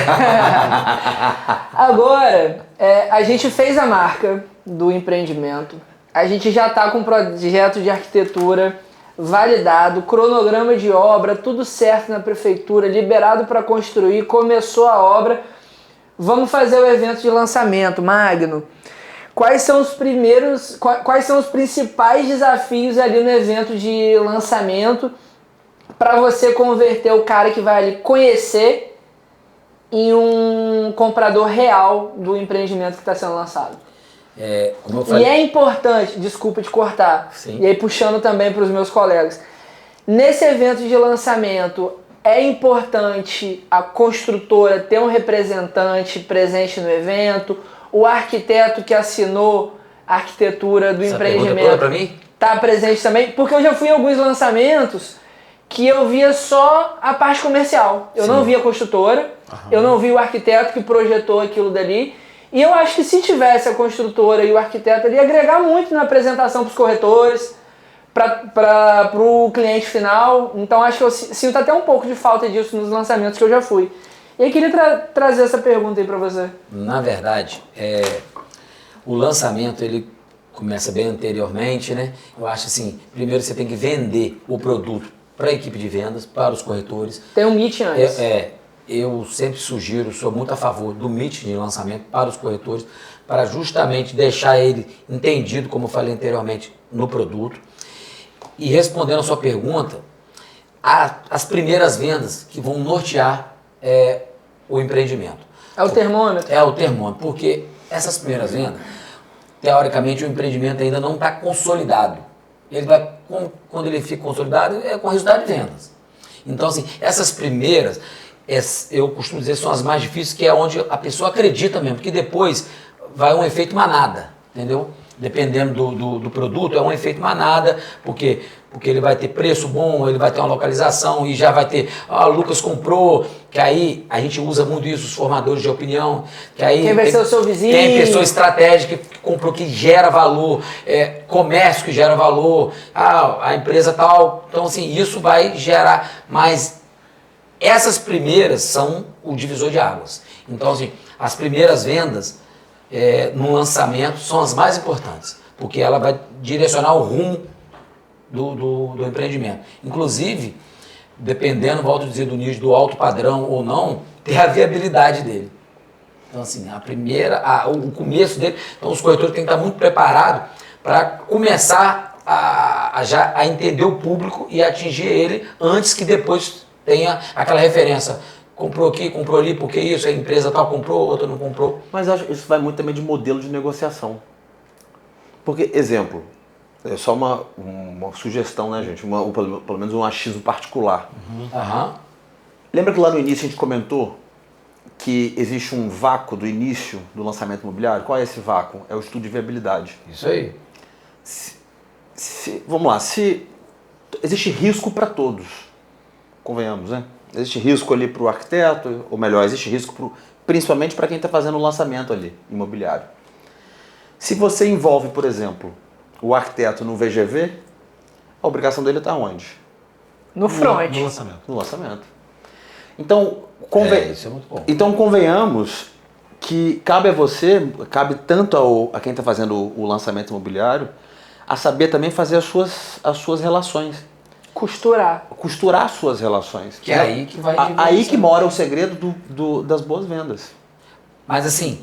Agora, a gente fez a marca do empreendimento. A gente já está com um projeto de arquitetura validado, cronograma de obra, tudo certo na prefeitura, liberado para construir, começou a obra. Vamos fazer o evento de lançamento, Magno. Quais são os principais desafios ali no evento de lançamento para você converter o cara que vai ali conhecer em um comprador real do empreendimento que está sendo lançado? Como eu falei. E é importante, desculpa te cortar, e aí puxando também para os meus colegas, nesse evento de lançamento é importante a construtora ter um representante presente no evento, o arquiteto que assinou a arquitetura do empreendimento para mim? Tá presente também, porque eu já fui em alguns lançamentos que eu via só a parte comercial. Eu não via a construtora, eu não vi o arquiteto que projetou aquilo dali. E eu acho que se tivesse a construtora e o arquiteto, ele ia agregar muito na apresentação para os corretores, para o cliente final. Então acho que eu sinto até um pouco de falta disso nos lançamentos que eu já fui. E eu queria trazer essa pergunta aí para você. Na verdade, o lançamento ele começa bem anteriormente, né? Eu acho assim, primeiro você tem que vender o produto para a equipe de vendas, para os corretores. Tem um meeting antes. Eu sempre sugiro, sou muito a favor do meeting de lançamento para os corretores, para justamente deixar ele entendido, como eu falei anteriormente, no produto. E respondendo a sua pergunta, as primeiras vendas que vão nortear o empreendimento. É o termômetro? É o termômetro, porque essas primeiras vendas, teoricamente o empreendimento ainda não está consolidado. Ele vai, quando ele fica consolidado, é com resultado de vendas. Então, assim, essas primeiras, eu costumo dizer, são as mais difíceis, que é onde a pessoa acredita mesmo, porque depois vai um efeito manada, entendeu? Dependendo do produto, é um efeito manada, porque ele vai ter preço bom, ele vai ter uma localização e já vai ter, o Lucas comprou, que aí a gente usa muito isso, os formadores de opinião, que aí quem vai ser o seu vizinho? Tem pessoa estratégica que comprou, que gera valor, comércio que gera valor, a empresa tal, então assim, isso vai gerar mais. Essas primeiras são o divisor de águas. Então assim, as primeiras vendas no lançamento são as mais importantes, porque ela vai direcionar o rumo do empreendimento. Inclusive, dependendo, volto a dizer, do nível do alto padrão ou não, tem a viabilidade dele. Então, assim, o começo dele, então os corretores têm que estar muito preparados para começar a entender o público e atingir ele antes que depois tenha aquela referência. Comprou aqui, comprou ali, porque isso, a empresa tal comprou, outra não comprou. Mas acho que isso vai muito também de modelo de negociação. Porque, exemplo, é só uma sugestão, né, gente? Pelo menos um achismo particular. Lembra que lá no início a gente comentou que existe um vácuo do início do lançamento imobiliário? Qual é esse vácuo? É o estudo de viabilidade. Isso aí. Vamos lá, existe risco para todos, convenhamos, né? Existe risco ali para o arquiteto, ou melhor, existe risco principalmente para quem está fazendo o lançamento ali, imobiliário. Se você envolve, por exemplo, o arquiteto no VGV, a obrigação dele está onde? No front. No lançamento. No lançamento. Então, isso é muito bom. Então convenhamos que cabe a você, cabe tanto a quem está fazendo o lançamento imobiliário, a saber também fazer as suas relações. Costurar As suas relações. Que é aí que vai... Aí que mora o segredo das boas vendas. Mas assim,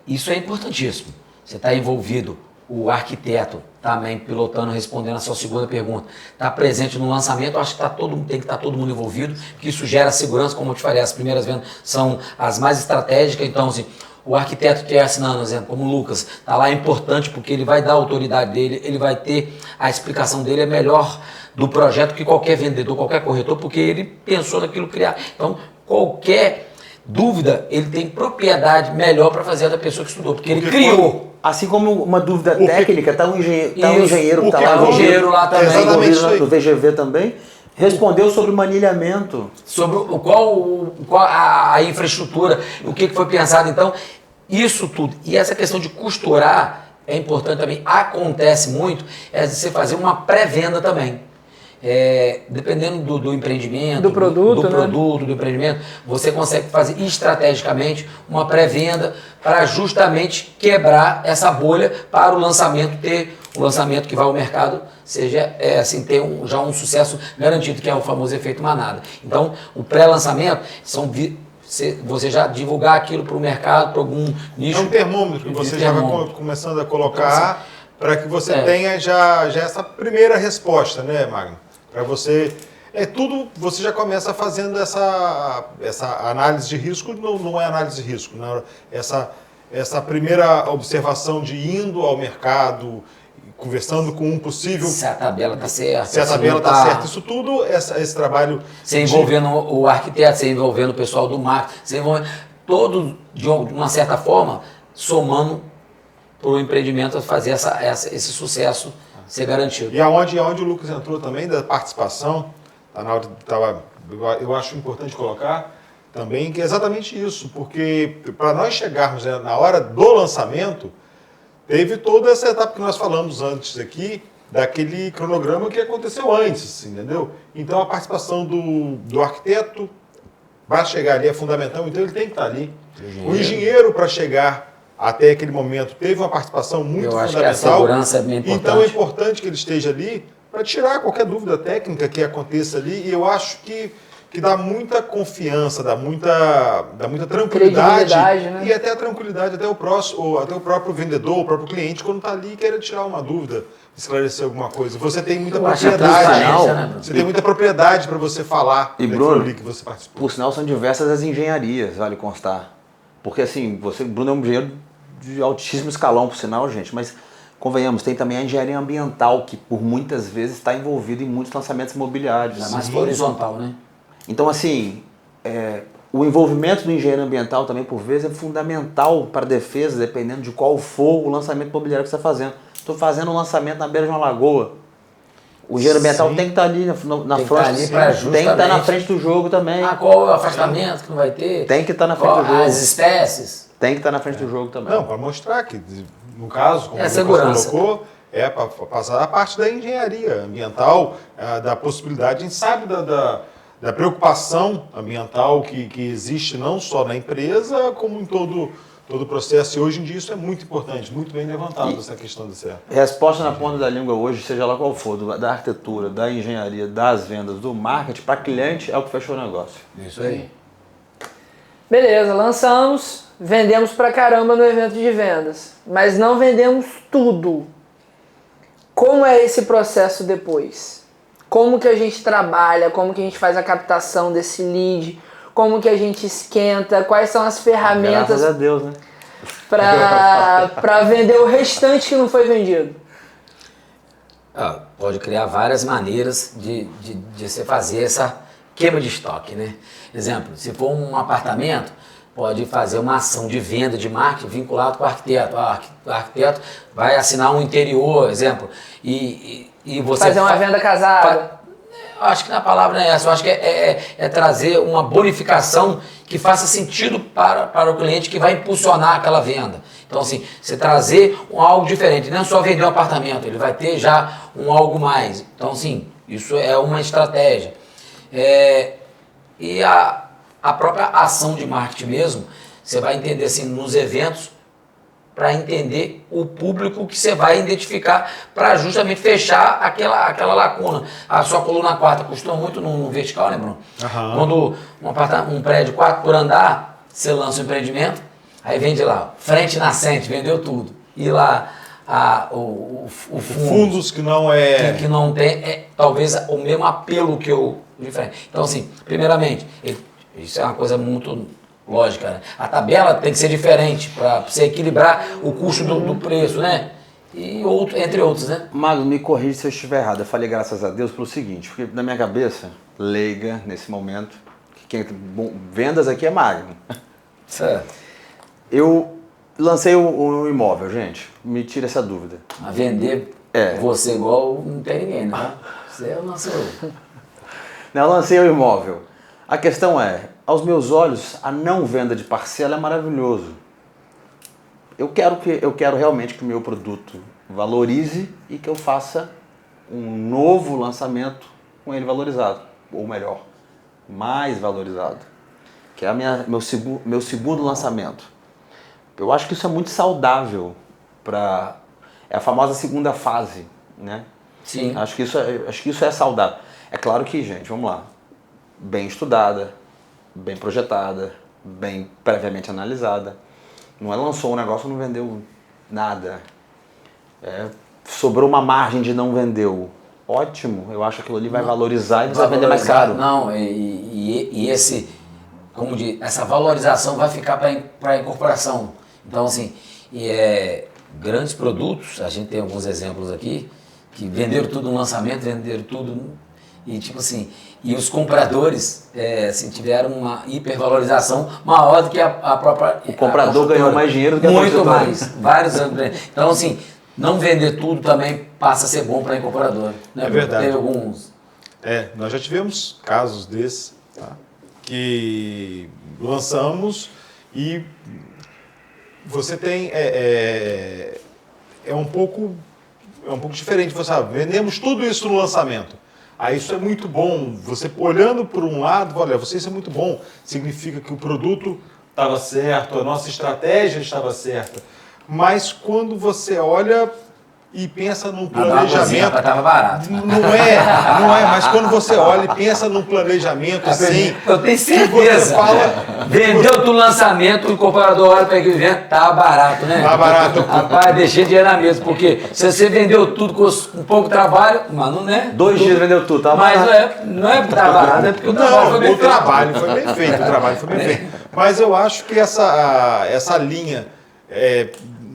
isso é importantíssimo. Você está envolvido, o arquiteto também pilotando, respondendo a sua segunda pergunta, está presente no lançamento. Eu acho que tem que estar todo mundo envolvido, porque isso gera segurança, como eu te falei, as primeiras vendas são as mais estratégicas. Então, assim, o arquiteto que é assinando, exemplo, como o Lucas, está lá, é importante porque ele vai dar a autoridade dele, ele vai ter a explicação dele, é melhor do projeto que qualquer vendedor, qualquer corretor, porque ele pensou naquilo criar. Então, qualquer dúvida, ele tem propriedade melhor para fazer da pessoa que estudou, porque ele criou. Assim como uma dúvida técnica, está um engenheiro que está lá, um engenheiro lá também, envolvido no VGV também, respondeu sobre o manilhamento. Sobre qual a infraestrutura, o que foi pensado. Então, isso tudo. E essa questão de costurar é importante também. Acontece muito, você fazer uma pré-venda também. Dependendo do empreendimento, do produto, do empreendimento, você consegue fazer estrategicamente uma pré-venda para justamente quebrar essa bolha para o lançamento que vai ao mercado seja ter já um sucesso garantido, que é o famoso efeito manada. Então, o pré-lançamento você já divulgar aquilo para o mercado, para algum nicho. É um termômetro que você já vai começando a colocar para que você tenha já essa primeira resposta, né, Magno? Para você, tudo você já começa fazendo essa análise de risco, não é análise de risco, não, essa primeira observação de indo ao mercado, conversando com um possível... Se a tabela está certa. Se a tabela está certa, isso tudo, esse trabalho... Você envolvendo o arquiteto, você envolvendo o pessoal do marketing, você envolvendo todo, de uma certa forma, somando para o empreendimento fazer esse sucesso ser garantido. E aonde o Lucas entrou também, da participação, tá na hora eu acho importante colocar também que é exatamente isso, porque para nós chegarmos, né, na hora do lançamento, teve toda essa etapa que nós falamos antes aqui, daquele cronograma que aconteceu antes, entendeu? Então a participação do arquiteto para chegar ali é fundamental, então ele tem que estar ali. O engenheiro para chegar até aquele momento teve uma participação muito fundamental. Eu acho que a segurança é bem importante. Então é importante que ele esteja ali para tirar qualquer dúvida técnica que aconteça ali, e eu acho que dá muita confiança, dá muita tranquilidade, né? E até a tranquilidade até o próprio vendedor, o próprio cliente, quando está ali e quer tirar uma dúvida, esclarecer alguma coisa. Você tem muita propriedade, né? Você tem muita propriedade para você falar e Bruno, ali que você participou. Por sinal, são diversas as engenharias, vale constar. Porque assim, Bruno é um engenheiro de altíssimo escalão, por sinal, gente, mas convenhamos, tem também a engenharia ambiental, que por muitas vezes está envolvida em muitos lançamentos imobiliários. É mais horizontal, né? Então, assim, o envolvimento do engenheiro ambiental também, por vezes, é fundamental para a defesa, dependendo de qual for o lançamento imobiliário que você está fazendo. Estou fazendo um lançamento na beira de uma lagoa. O engenheiro ambiental tem que estar ali na frente. Tem que estar na frente do jogo também. Qual é o afastamento que não vai ter? Tem que estar na frente do jogo. As espécies. Tem que estar na frente do jogo também. Não, para mostrar que, no caso, como você colocou, para passar a parte da engenharia ambiental, da possibilidade, a gente sabe da preocupação ambiental que existe não só na empresa, como em todo o processo. E hoje em dia isso é muito importante, muito bem levantado essa questão do certo. Resposta na ponta da língua hoje, seja lá qual for, da arquitetura, da engenharia, das vendas, do marketing, para cliente é o que fechou o negócio. Isso aí. Beleza, lançamos, vendemos pra caramba no evento de vendas, mas não vendemos tudo. Como é esse processo depois? Como que a gente trabalha, como que a gente faz a captação desse lead, como que a gente esquenta, quais são as ferramentas, graças a Deus, né? para vender o restante que não foi vendido? Pode criar várias maneiras de você fazer essa queima de estoque, né? Exemplo, se for um apartamento, pode fazer uma ação de venda, de marketing vinculado com o arquiteto. O arquiteto vai assinar um interior, exemplo, e você... Fazer uma venda casada. Eu acho que a palavra não é essa, eu acho que é trazer uma bonificação que faça sentido para o cliente, que vai impulsionar aquela venda. Então, assim, você trazer algo diferente, não é só vender um apartamento, ele vai ter já algo mais. Então, assim, isso é uma estratégia. E a própria ação de marketing mesmo, você vai entender assim, nos eventos, para entender o público que você vai identificar para justamente fechar aquela lacuna. A sua coluna 4 custou muito no vertical, né, Bruno? Quando um prédio 4 por andar, você lança um empreendimento, aí vende lá, frente nascente, vendeu tudo. E lá o fundos que não é... Que não tem, talvez o mesmo apelo que eu... Então, assim, primeiramente, isso é uma coisa muito... lógica, né? A tabela tem que ser diferente para você equilibrar o custo do preço, né? E entre outros, né? Magno, me corrija se eu estiver errado. Eu falei graças a Deus pelo seguinte, porque na minha cabeça, leiga, nesse momento, vendas aqui é Magno. Certo. Eu lancei um imóvel, gente. Me tira essa dúvida. A vender você igual não tem ninguém, né? Você lancou. Não, eu lancei o imóvel. A questão é, aos meus olhos, a não venda de parcela é maravilhoso. Eu quero realmente que o meu produto valorize e que eu faça um novo lançamento com ele valorizado. Ou melhor, mais valorizado. Que é meu segundo lançamento. Eu acho que isso é muito saudável para... É a famosa segunda fase, né? Sim. Acho que isso é saudável. É claro que, gente, vamos lá. Bem estudada, bem projetada, bem previamente analisada. Não lançou um negócio e não vendeu nada. Sobrou uma margem de não vendeu. Ótimo, eu acho que aquilo ali vai valorizar e você vai vender mais caro. Não, e essa valorização vai ficar para a incorporação. Então, assim, grandes produtos, a gente tem alguns exemplos aqui, que venderam tudo no lançamento, venderam tudo... E tipo assim, e os compradores assim, tiveram uma hipervalorização maior do que a própria... O comprador ganhou mais dinheiro do que a muito mais, vários anos. Então assim, não vender tudo também passa a ser bom para a incorporadora. Né? É verdade. Teve alguns... Nós já tivemos casos desses, tá? Que lançamos e você tem um pouco diferente. Você sabe, vendemos tudo isso no lançamento. Aí isso é muito bom. Você olhando por um lado, olha, isso é muito bom. Significa que o produto estava certo, a nossa estratégia estava certa. Mas quando você olha e pensa num planejamento... Estava barato. Não é, mas quando você olha e pensa num planejamento assim... Eu tenho certeza. Vendeu do lançamento, o incorporador olha para aquele evento, tá barato, né? Tá barato. Rapaz, deixei dinheiro na mesa, porque se você vendeu tudo com pouco trabalho, mas não é. 2 dias vendeu tudo, tá barato. Mas não é porque tá barato, é porque o trabalho foi bem feito. O trabalho foi bem feito. Mas eu acho que essa linha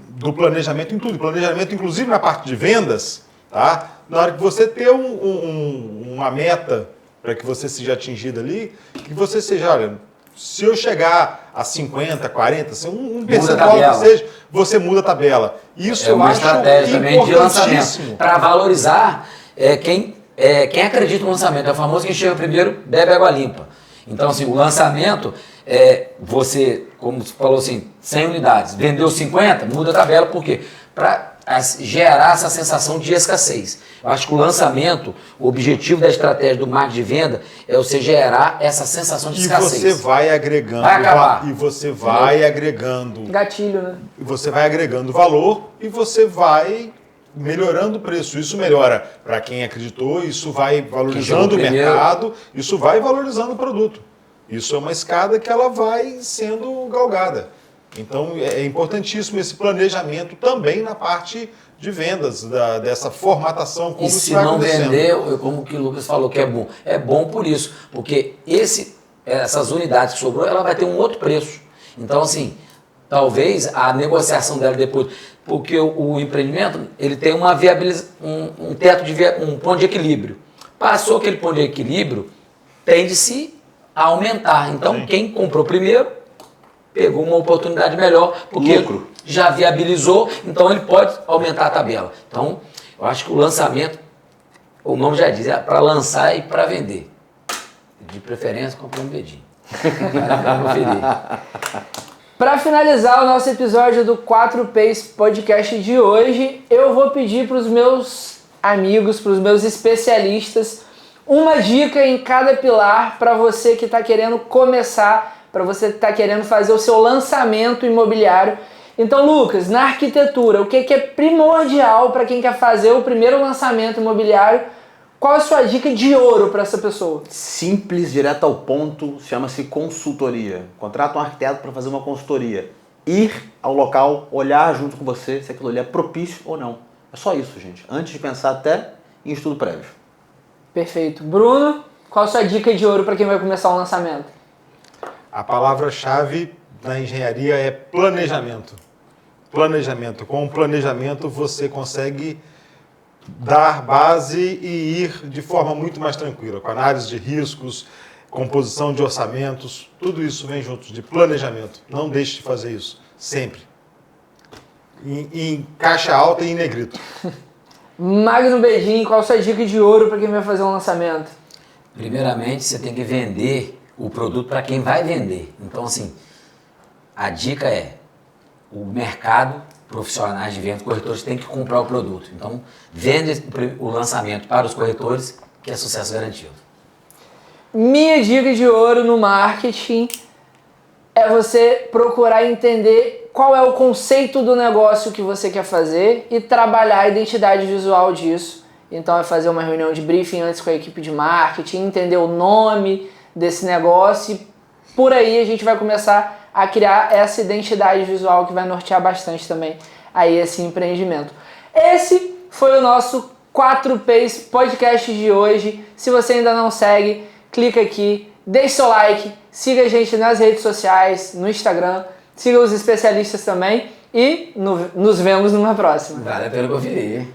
do planejamento em tudo, planejamento inclusive na parte de vendas, tá? Na hora que você ter uma meta para que você seja atingido ali, que você seja, olha, se eu chegar a 50, 40, um percentual que seja, você muda a tabela. Isso é uma estratégia também de lançamento. Para valorizar quem acredita no lançamento. É o famoso quem chega primeiro, bebe água limpa. Então, assim, o lançamento, você, como você falou assim, 100 unidades, vendeu 50, muda a tabela, por quê? Para gerar essa sensação de escassez. Eu acho que o lançamento, o objetivo da estratégia do marketing de venda é você gerar essa sensação de escassez. E você vai agregando. Vai acabar. E você vai agregando. Gatilho, né? Você vai agregando valor e você vai melhorando o preço. Isso melhora para quem acreditou, isso vai valorizando o mercado, isso vai valorizando o produto. Isso é uma escada que ela vai sendo galgada. Então é importantíssimo esse planejamento também na parte de vendas, dessa formatação, como isso vai acontecendo. E se não vender, como que o Lucas falou que é bom. É bom por isso, porque essas unidades que sobrou, ela vai ter um outro preço. Então, assim, talvez a negociação dela depois, porque o empreendimento, ele tem uma um teto um ponto de equilíbrio. Passou aquele ponto de equilíbrio, tende-se a aumentar. Então, quem comprou primeiro, pegou uma oportunidade melhor, porque lucro já viabilizou, então ele pode aumentar a tabela. Então, eu acho que o lançamento, o nome já diz, é para lançar e para vender. De preferência, comprar um bedinho. Para finalizar o nosso episódio do 4Ps Podcast de hoje, eu vou pedir para os meus amigos, para os meus especialistas, uma dica em cada pilar para você que está querendo começar, para você que está querendo fazer o seu lançamento imobiliário. Então, Lucas, na arquitetura, o que é primordial para quem quer fazer o primeiro lançamento imobiliário? Qual a sua dica de ouro para essa pessoa? Simples, direto ao ponto, chama-se consultoria. Contrata um arquiteto para fazer uma consultoria. Ir ao local, olhar junto com você se aquilo ali é propício ou não. É só isso, gente. Antes de pensar até em estudo prévio. Perfeito. Bruno, qual a sua dica de ouro para quem vai começar um lançamento? A palavra-chave na engenharia é planejamento. Planejamento. Com o planejamento você consegue dar base e ir de forma muito mais tranquila, com análise de riscos, composição de orçamentos, tudo isso vem junto de planejamento. Não deixe de fazer isso, sempre. Em caixa alta e em negrito. Magno Bedin, qual a sua dica de ouro para quem vai fazer um lançamento? Primeiramente, você tem que vender o produto para quem vai vender. Então, assim, a dica é o mercado, profissionais de venda, corretores têm que comprar o produto. Então, vende o lançamento para os corretores, que é sucesso garantido. Minha dica de ouro no marketing é você procurar entender qual é o conceito do negócio que você quer fazer e trabalhar a identidade visual disso. Então, é fazer uma reunião de briefing antes com a equipe de marketing, entender o nome desse negócio e por aí a gente vai começar a criar essa identidade visual que vai nortear bastante também aí esse empreendimento. Esse foi o nosso 4Ps Podcast de hoje. Se você ainda não segue, clica aqui, deixe seu like, siga a gente nas redes sociais, no Instagram, siga os especialistas também e nos vemos numa próxima. Vale a pena conferir.